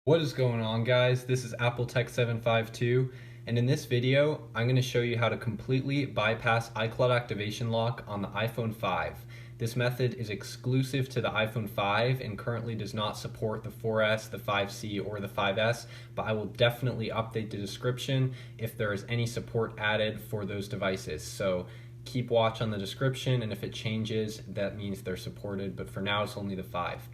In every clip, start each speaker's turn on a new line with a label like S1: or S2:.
S1: What is going on, guys? This is Apple Tech 752, and in this video I'm going to show you how to completely bypass iCloud activation lock on the iPhone 5. This method is exclusive to the iPhone 5 and currently does not support the 4S, the 5C, or the 5S, but I will definitely update the description if there is any support added for those devices. So keep watch on the description, and if it changes, that means they're supported, but for now it's only the 5.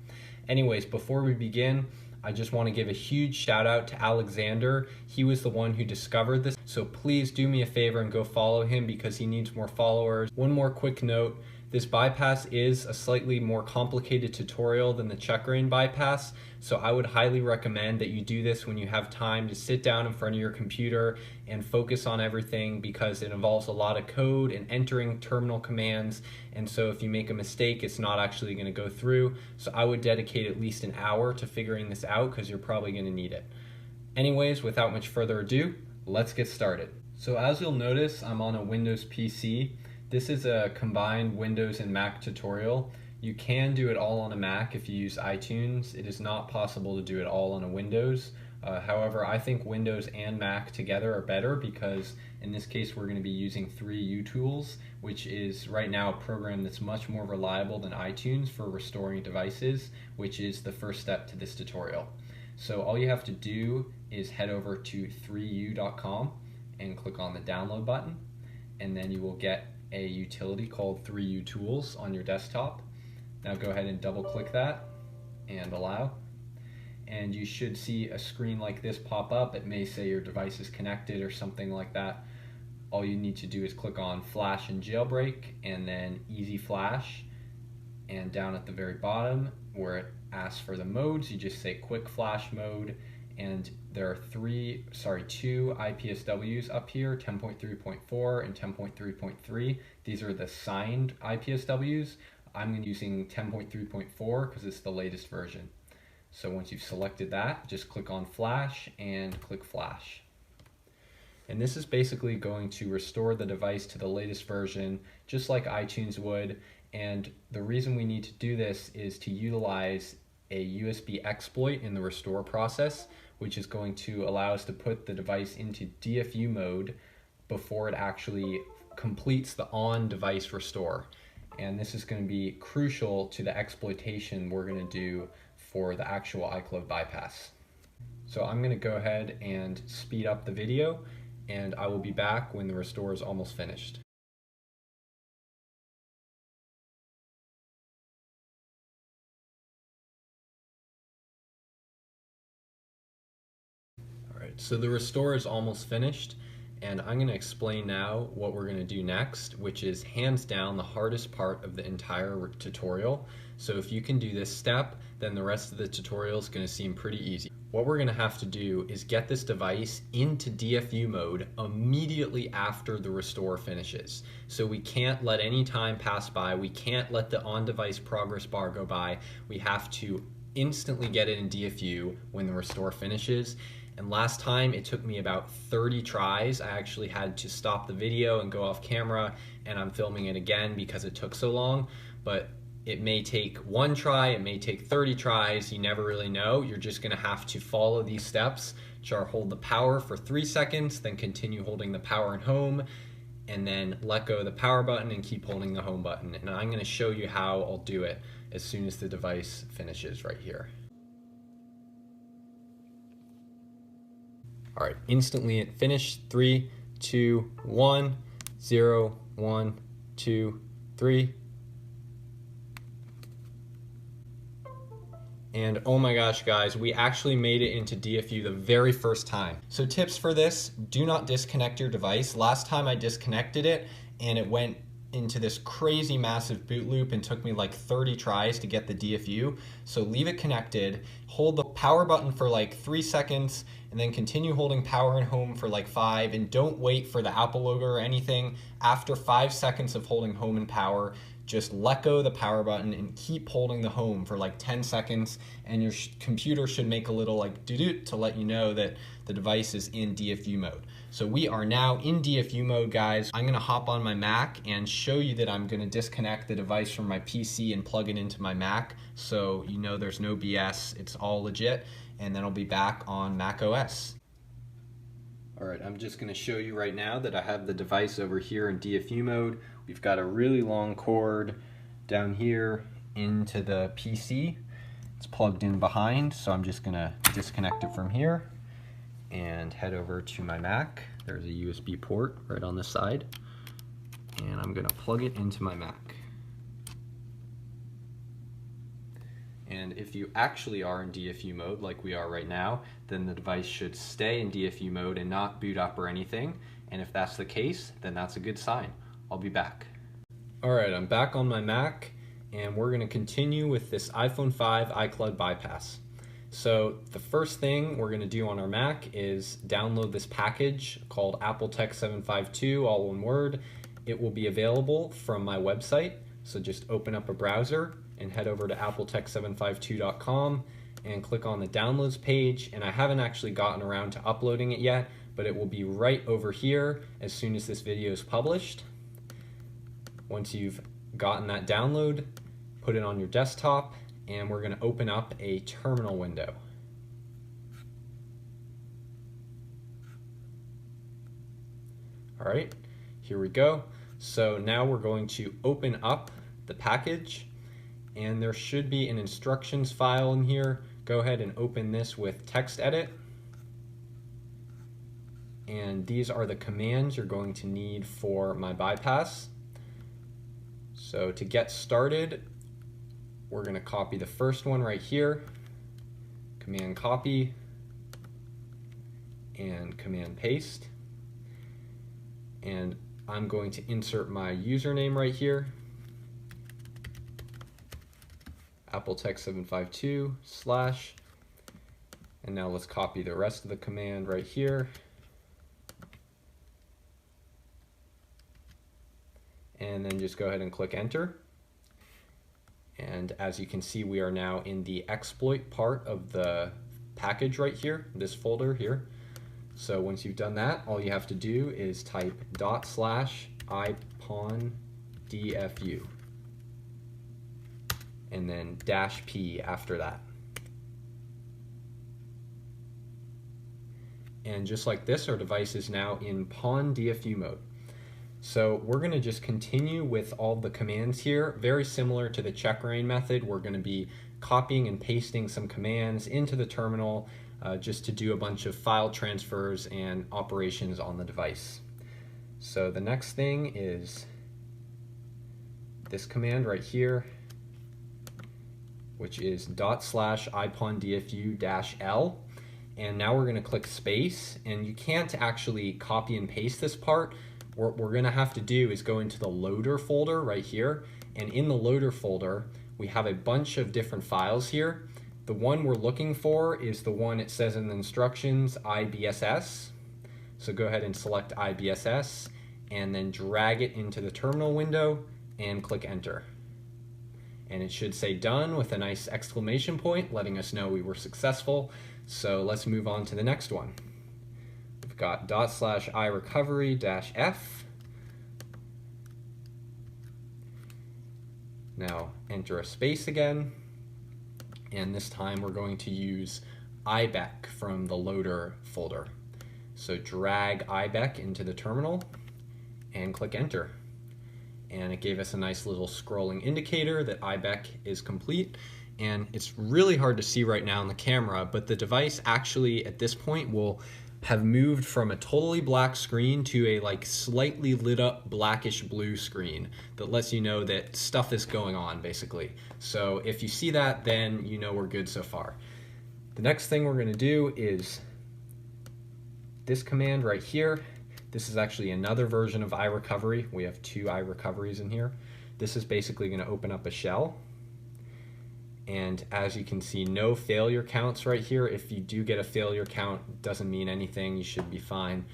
S1: Anyways, before we begin, I just want to give a huge shout out to Alexander. He was the one who discovered this, so please do me a favor and go follow him because he needs more followers. One more quick note, this bypass is a slightly more complicated tutorial than the check-rain bypass, so I would highly recommend that you do this when you have time to sit down in front of your computer and focus on everything, because it involves a lot of code and entering terminal commands, and so if you make a mistake, it's not actually going to go through. So I would dedicate at least an hour to figuring this out because you're probably going to need it. Anyways, without much further ado, let's get started. So as you'll notice, I'm on a Windows PC. This is a combined Windows and Mac tutorial. You can do it all on a Mac if you use iTunes. It is not possible to do it all on a Windows. However, I think Windows and Mac together are better because in this case we're going to be using 3utools, which is right now a program that's much more reliable than iTunes for restoring devices, which is the first step to this tutorial. So all you have to do is head over to 3u.com and click on the download button, and then you will get a utility called 3utools on your desktop. Now go ahead and double click that and allow, and you should see a screen like this pop up. It may say your device is connected or something like that. All you need to do is click on Flash and Jailbreak and then Easy Flash, and down at the very bottom where it asks for the modes, you just say Quick Flash Mode, and there are two IPSWs up here, 10.3.4 and 10.3.3. These are the signed IPSWs. I'm using 10.3.4 because it's the latest version. So once you've selected that, just click on Flash and click Flash. And this is basically going to restore the device to the latest version, just like iTunes would. And the reason we need to do this is to utilize a USB exploit in the restore process, which is going to allow us to put the device into DFU mode before it actually completes the on-device restore. And this is going to be crucial to the exploitation we're going to do for the actual iCLOUD bypass. So I'm going to go ahead and speed up the video, and I will be back when the restore is almost finished. Alright, so the restore is almost finished, and I'm going to explain now what we're going to do next, which is hands down the hardest part of the entire tutorial. So if you can do this step, then the rest of the tutorial is going to seem pretty easy. What we're going to have to do is get this device into DFU mode immediately after the restore finishes. So we can't let any time pass by. We can't let the on-device progress bar go by. We have to instantly get it in DFU when the restore finishes. And last time it took me about 30 tries. I actually had to stop the video and go off camera, and I'm filming it again because it took so long. But it may take one try, it may take 30 tries, you never really know. You're just gonna have to follow these steps, which are hold the power for 3 seconds, then continue holding the power and home, and then let go of the power button and keep holding the home button. And I'm gonna show you how I'll do it as soon as the device finishes right here. All right, instantly it finished. 3, 2, 1, 0, 1, 2, 3. And oh my gosh, guys, we actually made it into DFU the very first time. So tips for this, do not disconnect your device. Last time I disconnected it and it went into this crazy massive boot loop and took me like 30 tries to get the DFU. So leave it connected, hold the power button for like 3 seconds, and then continue holding power and home for like 5, and don't wait for the Apple logo or anything. After 5 seconds of holding home and power, just let go of the power button and keep holding the home for like 10 seconds, and your computer should make a little like doo-doo to let you know that the device is in DFU mode. So we are now in DFU mode, guys. I'm gonna hop on my Mac and show you that I'm gonna disconnect the device from my PC and plug it into my Mac, so you know there's no BS, it's all legit, and then I'll be back on Mac OS. All right, I'm just gonna show you right now that I have the device over here in DFU mode. We've got a really long cord down here into the PC. It's plugged in behind, so I'm just gonna disconnect it from here and head over to my Mac. There's a USB port right on the side, and I'm gonna plug it into my Mac. And if you actually are in DFU mode like we are right now, then the device should stay in DFU mode and not boot up or anything. And if that's the case, then that's a good sign. I'll be back. All right, I'm back on my Mac, and we're gonna continue with this iPhone 5 iCloud bypass. So the first thing we're gonna do on our Mac is download this package called AppleTech 752, all one word. It will be available from my website. So just open up a browser and head over to appletech752.com and click on the downloads page. And I haven't actually gotten around to uploading it yet, but it will be right over here as soon as this video is published. Once you've gotten that download, put it on your desktop, and we're going to open up a terminal window. All right, here we go. So now we're going to open up the package, and there should be an instructions file in here. Go ahead and open this with text edit. And these are the commands you're going to need for my bypass. So to get started, we're going to copy the first one right here, command copy, and command paste. And I'm going to insert my username right here, appletech752 / and now let's copy the rest of the command right here. And then just go ahead and click enter. And as you can see, we are now in the exploit part of the package right here, this folder here. So once you've done that, all you have to do is type /ipondfu and then -p after that. And just like this, our device is now in PON DFU mode. So we're going to just continue with all the commands here, very similar to the check-rain method. We're going to be copying and pasting some commands into the terminal just to do a bunch of file transfers and operations on the device. So the next thing is this command right here, which is /ipondfu-l. And now we're going to click space, and you can't actually copy and paste this part. What we're going to have to do is go into the loader folder right here, and in the loader folder we have a bunch of different files here. The one we're looking for is the one it says in the instructions, IBSS. So go ahead and select IBSS and then drag it into the terminal window and click enter. And it should say done with a nice exclamation point letting us know we were successful. So let's move on to the next one. Got /irecovery-f. Now enter a space again, and this time we're going to use ibec from the loader folder. So drag ibec into the terminal and click enter. And it gave us a nice little scrolling indicator that ibec is complete. And it's really hard to see right now on the camera, but the device actually at this point will have moved from a totally black screen to a like slightly lit up blackish blue screen that lets you know that stuff is going on basically. So if you see that, then you know we're good so far. The next thing we're going to do is this command right here. This is actually another version of iRecovery. We have two iRecoveries in here. This is basically going to open up a shell. And as you can see, no failure counts right here. If you do get a failure count, it doesn't mean anything, you should be fine.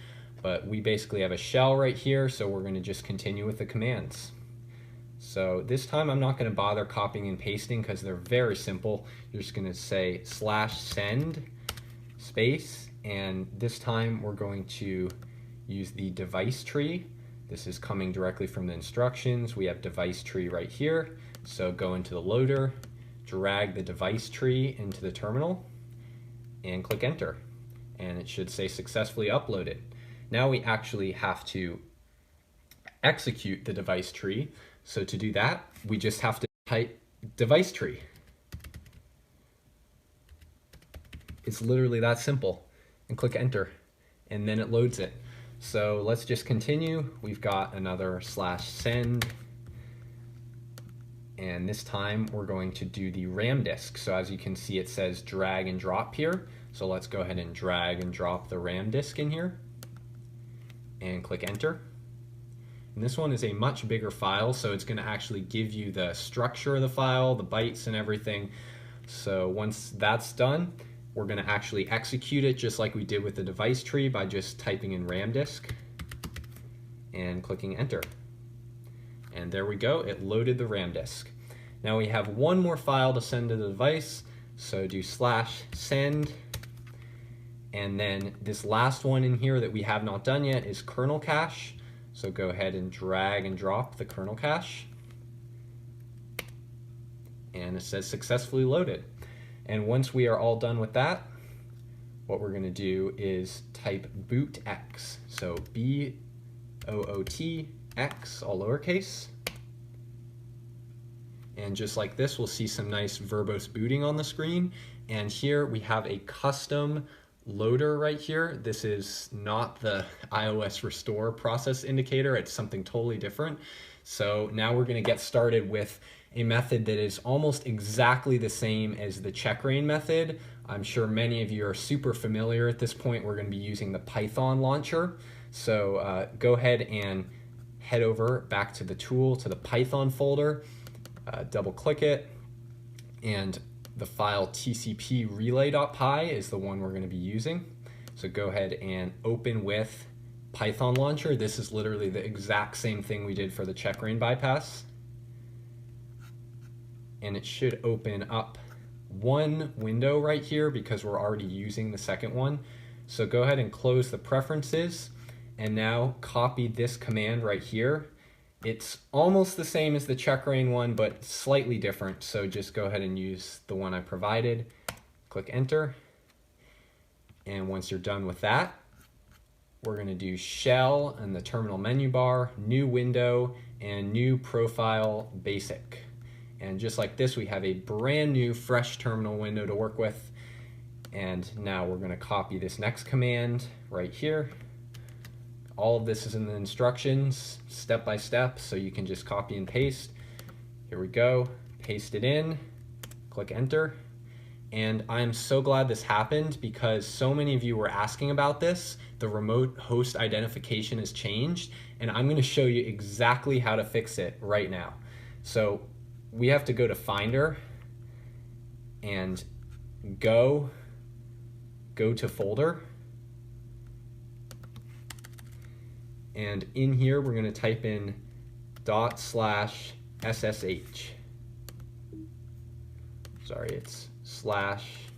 S1: But we basically have a shell right here, so we're going to just continue with the commands. So this time I'm not going to bother copying and pasting because they're very simple. You're just going to say /send space, and this time we're going to use the device tree. This is coming directly from the instructions. We have device tree right here. So go into the loader, drag the device tree into the terminal, and click enter. And it should say successfully uploaded. Now we actually have to execute the device tree. So to do that, we just have to type device tree. It's literally that simple, and click enter, and then it loads it. So let's just continue. We've got another /send, and this time we're going to do the RAM disk. So as you can see, it says drag and drop here. So let's go ahead and drag and drop the RAM disk in here and click enter. And this one is a much bigger file, so it's going to actually give you the structure of the file, the bytes and everything. So once that's done, we're going to actually execute it just like we did with the device tree by just typing in RAM disk and clicking enter. And there we go, it loaded the RAM disk. Now we have one more file to send to the device, so do /send, and then this last one in here that we have not done yet is kernel cache. So go ahead and drag and drop the kernel cache, and it says successfully loaded. And once we are all done with that, what we're going to do is type bootx. So B-O-O-T-X, all lowercase. And just like this, we'll see some nice verbose booting on the screen. And here we have a custom loader right here. This is not the iOS restore process indicator. It's something totally different. So now we're going to get started with a method that is almost exactly the same as the checkra method. I'm sure many of you are super familiar at this point. We're going to be using the Python launcher. So go ahead and head over back to the tool, to the Python folder, double click it, and the file tcp relay.py is the one we're going to be using. So go ahead and open with Python launcher. This is literally the exact same thing we did for the checkra bypass. And it should open up one window right here because we're already using the second one. So go ahead and close the preferences, and now copy this command right here. It's almost the same as the checkra one, but slightly different. So just go ahead and use the one I provided. Click enter. And once you're done with that, we're going to do shell in the terminal menu bar, new window, and new profile basic. And just like this, we have a brand new fresh terminal window to work with. And now we're going to copy this next command right here. All of this is in the instructions step by step, so you can just copy and paste. Here we go, paste it in, click enter. And I'm so glad this happened because so many of you were asking about this. The remote host identification has changed, and I'm going to show you exactly how to fix it right now. So we have to go to Finder and go to folder. And in here, we're going to type in /SSH. Sorry, it's /.ssh.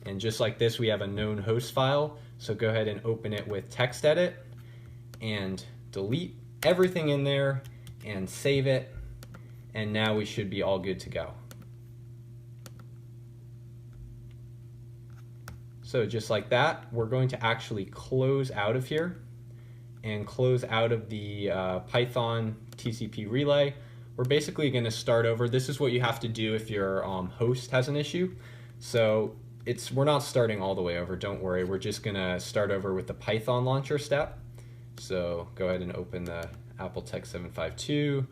S1: And just like this, we have a known host file. So go ahead and open it with TextEdit and delete everything in there and save it. And now we should be all good to go. So just like that, we're going to actually close out of here and close out of the Python TCP relay. We're basically going to start over. This is what you have to do if your host has an issue. So we're not starting all the way over, don't worry. We're just going to start over with the Python launcher step. So go ahead and open the AppleTech 752,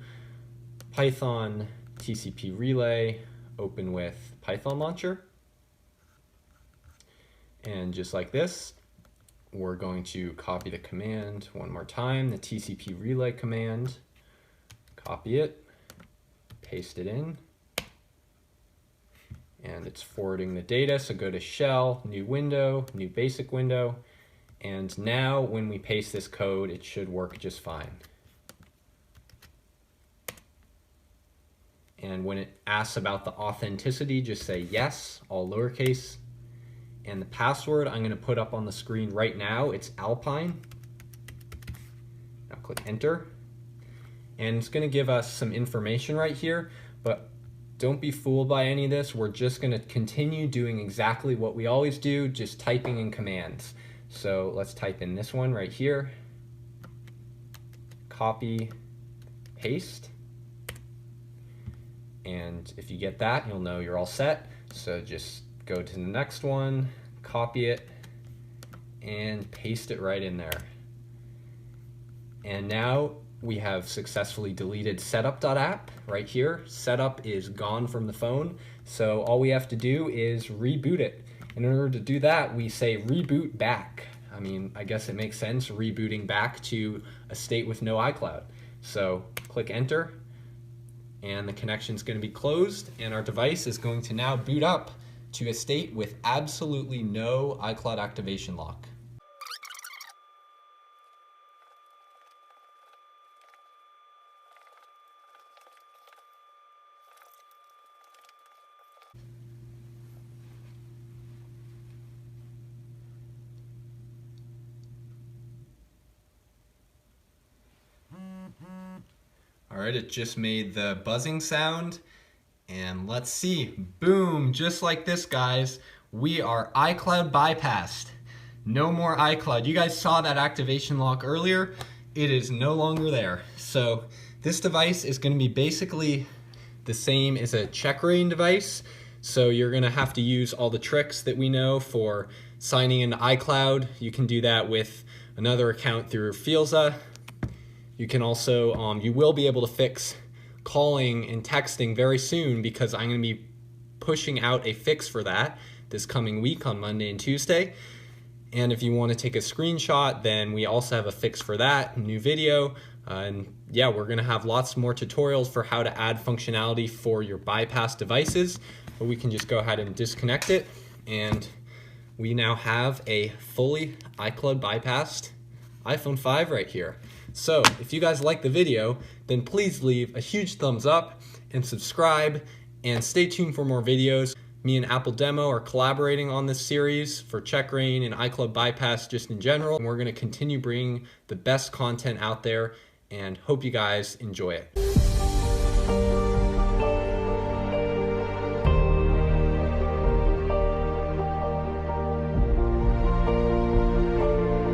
S1: Python TCP relay, open with Python launcher. And just like this, we're going to copy the command one more time, the TCP relay command, copy it, paste it in, and it's forwarding the data. So go to shell, new window, new basic window, and now when we paste this code, it should work just fine. And when it asks about the authenticity, just say yes, all lowercase. And the password I'm going to put up on the screen right now. It's Alpine. Now click enter. And it's going to give us some information right here, but don't be fooled by any of this. We're just going to continue doing exactly what we always do, just typing in commands. So let's type in this one right here. Copy, paste. And if you get that, you'll know you're all set. So just go to the next one, copy it, and paste it right in there. And now we have successfully deleted setup.app right here. Setup is gone from the phone, so all we have to do is reboot it. And in order to do that, we say reboot back. I mean, I guess it makes sense, rebooting back to a state with no iCloud. So click enter, and the connection is going to be closed, and our device is going to now boot up to a state with absolutely no iCloud activation lock. All right, it just made the buzzing sound, and let's see, boom, just like this, guys, we are iCloud bypassed. No more iCloud. You guys saw that activation lock earlier. It is no longer there. So this device is going to be basically the same as a check rating device. So you're going to have to use all the tricks that we know for signing into iCloud. You can do that with another account through Fielza. You can also, you will be able to fix calling and texting very soon, because I'm going to be pushing out a fix for that this coming week on Monday and Tuesday. And if you want to take a screenshot, then we also have a fix for that, new video. And yeah, we're going to have lots more tutorials for how to add functionality for your bypass devices. But we can just go ahead and disconnect it, and we now have a fully iCloud bypassed iPhone 5 right here. So if you guys like the video, then please leave a huge thumbs up and subscribe, and stay tuned for more videos. Me and Apple Demo are collaborating on this series for check rating and iCloud bypass just in general, and we're going to continue bringing the best content out there, and hope you guys enjoy it.